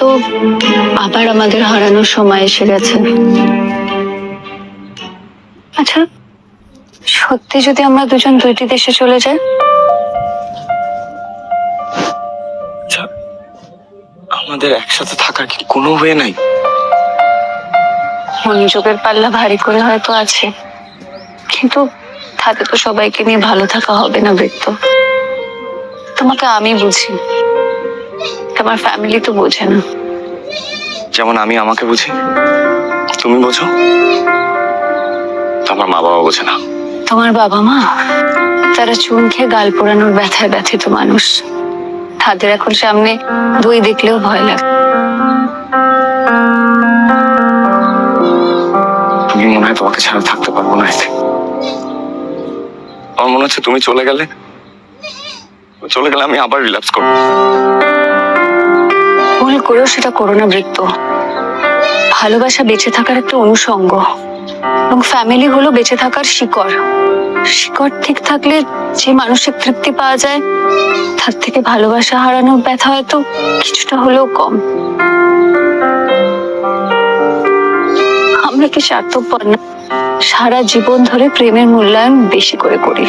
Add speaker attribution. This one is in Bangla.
Speaker 1: হয়তো আবার আমাদের হারানোর সময় এসে গেছে। আচ্ছা, সত্যি যদি আমরা দুজন দুইটি দেশে চলে যাই?
Speaker 2: আচ্ছা, আমাদের একসাথে থাকার কি কোনো ওয়ে নাই?
Speaker 1: মনোযোগের পাল্লা ভারী করে হয়তো আছে, কিন্তু তাতে তো সবাইকে নিয়ে ভালো থাকা হবে না বৃত্ত। তোমাকে আমি বুঝি, তোমার ফ্যামিলি তো বোঝে না।
Speaker 2: যেমন আমি আমাকে বুঝি, তুমি বোঝো, তোমার মা বাবা বোঝে না।
Speaker 1: তোমার বাবা মা, তারা চুন খেয়ে গাল পোড়ানোর ব্যথায় ব্যথিত মানুষ। তাদের এখন সামনে দই দেখলেও ভয় লাগে।
Speaker 2: আমি মনে হয় তোমাকে ছাড়া থাকতে পারবো না এতে। আমার মনে হচ্ছে তুমি চলে গেলে আমি আবার রিল্যাপস করবো।
Speaker 1: ভুল করেও সেটা করো না বৃত্ত। ভালোবাসা বেঁচে থাকার একটা অনুষঙ্গ, এবং ফ্যামিলি হলো বেঁচে থাকার শিকড়। শিকড় ঠিক থাকলে যে মানসিক তৃপ্তি পাওয়া যায়, তার থেকে ভালোবাসা হারানোর ব্যথা হয়তো কিছুটা হলেও কম। আমরা কি স্বার্থপর না সারা জীবন ধরে প্রেমের মূল্যায়ন বেশি করে করি?